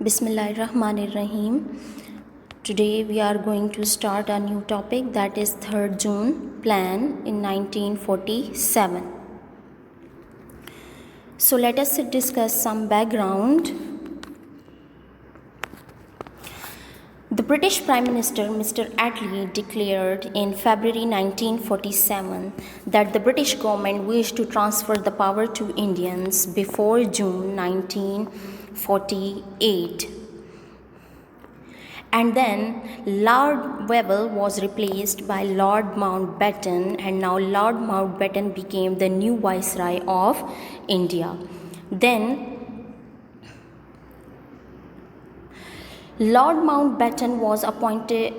Bismillahirrahmanirrahim. Today we are going to start a new topic, that is 3rd June plan in 1947. So let us discuss some background. The British Prime Minister Mr. Attlee declared in February 1947 that the British government wished to transfer the power to Indians before June 1948. And then Lord Wavell was replaced by Lord Mountbatten, and now Lord Mountbatten became the new Viceroy of India. Then Lord Mountbatten was appointed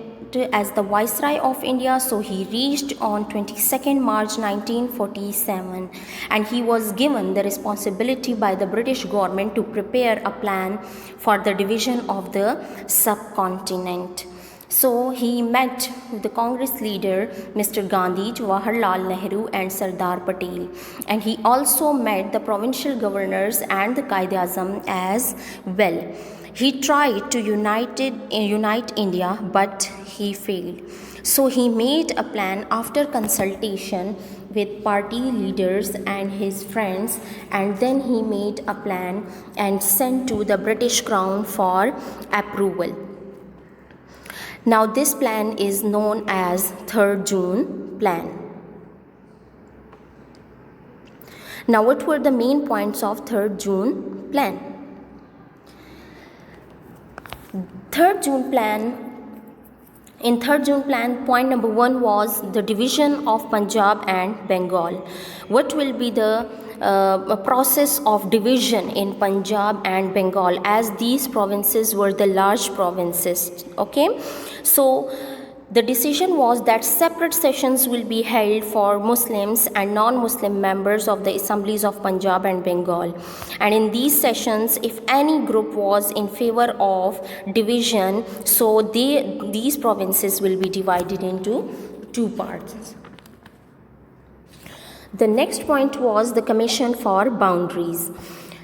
as the Viceroy of India, so he reached on 22nd March 1947, and he was given the responsibility by the British government to prepare a plan for the division of the subcontinent. So he met with the Congress leader Mr. Gandhi, Jawaharlal Nehru and Sardar Patel, and he also met the provincial governors and the Quaid-e-Azam as well. He tried to unite India, but he failed. So he made a plan after consultation with party leaders and his friends, and then he made a plan and sent to the British Crown for approval. Now this plan is known as 3rd June plan. Now what were the main points of 3rd June plan? 3rd June plan, point number 1 was the division of Punjab and Bengal. What will be the process of division in Punjab and Bengal, as these provinces were the large provinces? Okay, so the decision was that separate sessions will be held for Muslims and non-Muslim members of the assemblies of Punjab and Bengal. And in these sessions, if any group was in favor of division, so these provinces will be divided into 2 parts. The next point was the commission for boundaries.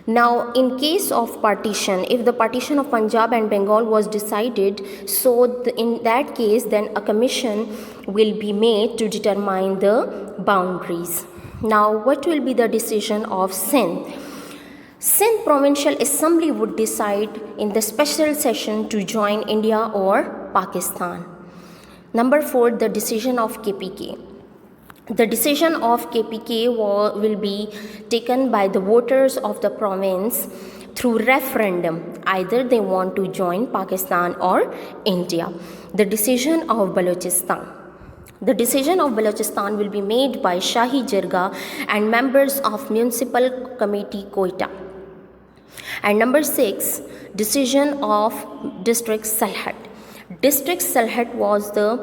Now, in case of partition, if the partition of Punjab and Bengal was decided, so in that case, then a commission will be made to determine the boundaries. Now, what will be the decision of Sindh? Sindh Provincial Assembly would decide in the special session to join India or Pakistan. Number 4, the decision of KPK. The decision of KPK will be taken by the voters of the province through referendum. Either they want to join Pakistan or India. The decision of Balochistan. The decision of Balochistan will be made by Shahi Jirga and members of Municipal Committee Quetta. And number 6, decision of District Salhat. District Salhat was the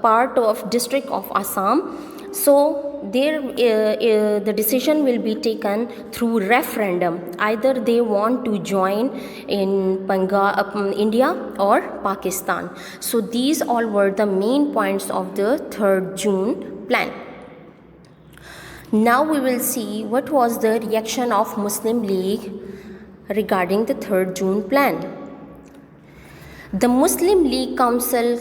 part of District of Assam. So the decision will be taken through referendum. Either they want to join in India or Pakistan. So these all were the main points of the 3rd June plan. Now we will see what was the reaction of Muslim League regarding the 3rd June plan. The Muslim League Council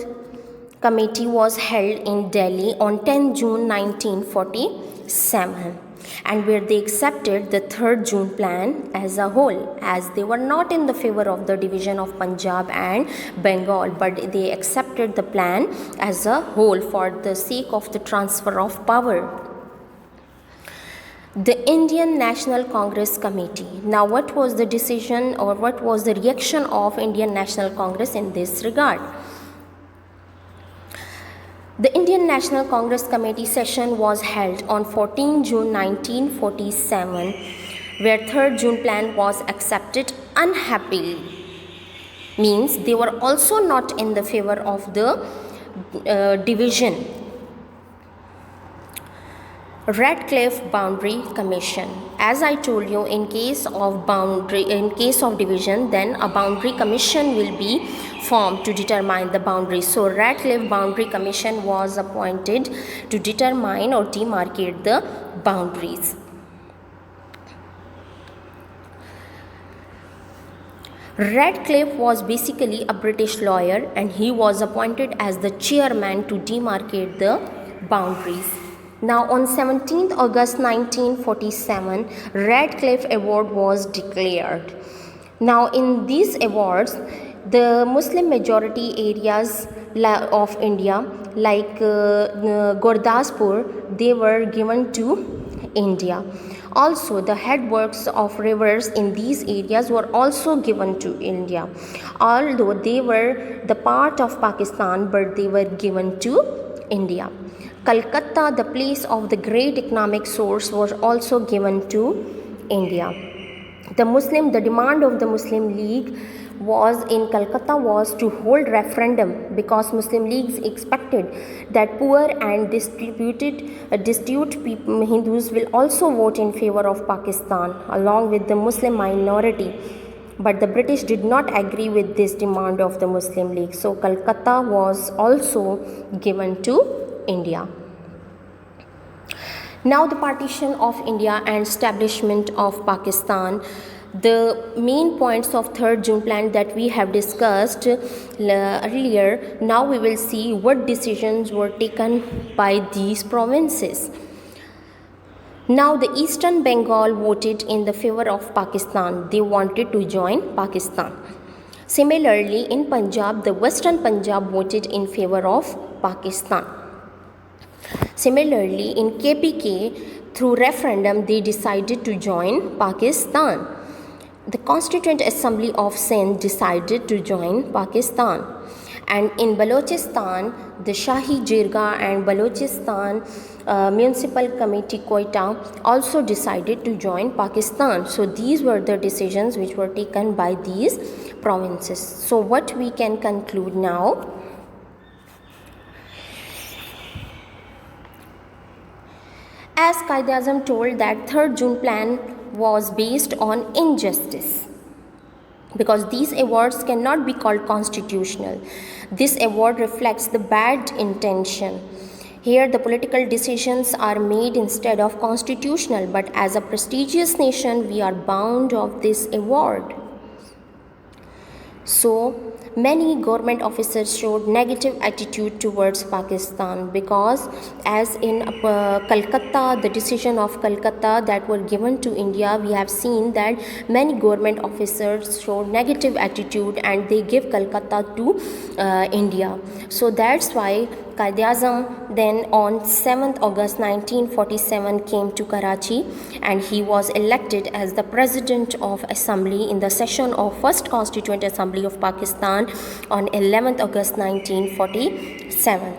Committee was held in Delhi on 10 June 1947, and where they accepted the 3rd June plan as a whole, as they were not in the favor of the division of Punjab and Bengal, but they accepted the plan as a whole for the sake of the transfer of power. The Indian National Congress Committee. Now what was the decision, or what was the reaction of Indian National Congress in this regard? The Indian National Congress Committee session was held on 14 June 1947, where 3rd June plan was accepted unhappily. Means they were also not in the favor of the division. Radcliffe Boundary Commission. As I told you, in case of division, then a boundary commission will be formed to determine the boundaries. So Radcliffe Boundary Commission was appointed to determine or demarcate the boundaries. Radcliffe was basically a British lawyer and he was appointed as the chairman to demarcate the boundaries. Now on 17th August 1947, Radcliffe Award was declared. Now in these awards, the Muslim majority areas of India like Gurdaspur, they were given to India. Also, the headworks of rivers in these areas were also given to India. Although they were the part of Pakistan, but they were given to India. Calcutta, the place of the great economic source, was also given to India. The demand of the Muslim League was in Calcutta was to hold referendum because Muslim Leagues expected that poor and destitute Hindus will also vote in favor of Pakistan along with the Muslim minority. But the British did not agree with this demand of the Muslim League. So Calcutta was also given to India. Now the partition of India and establishment of Pakistan. The main points of 3rd June plan that we have discussed earlier, now we will see what decisions were taken by these provinces. Now the Eastern Bengal voted in the favor of Pakistan. They wanted to join Pakistan. Similarly, in Punjab, the Western Punjab voted in favor of Pakistan. Similarly, in KPK, through referendum, they decided to join Pakistan. The Constituent Assembly of Sindh decided to join Pakistan. And in Balochistan, the Shahi Jirga and Balochistan Municipal Committee Quetta also decided to join Pakistan. So these were the decisions which were taken by these provinces. So what we can conclude now? As Quaid-e-Azam told that 3rd June plan was based on injustice because these awards cannot be called constitutional. This award reflects the bad intention. Here the political decisions are made instead of constitutional, but as a prestigious nation we are bound of this award. So many government officers showed negative attitude towards Pakistan because as in Calcutta, the decision of Calcutta that were given to India, we have seen that many government officers showed negative attitude and they give Calcutta to India. So that's why Quaid-e-Azam then on 7th August 1947 came to Karachi and he was elected as the President of Assembly in the session of First Constituent Assembly of Pakistan on 11th August 1947.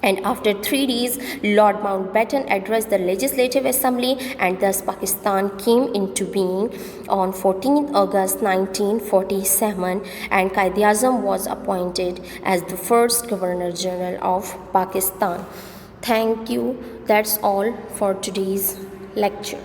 And after 3 days, Lord Mountbatten addressed the Legislative Assembly and thus Pakistan came into being on 14th August 1947 and Quaid-e-Azam was appointed as the first Governor General of Pakistan. Thank you. That's all for today's lecture.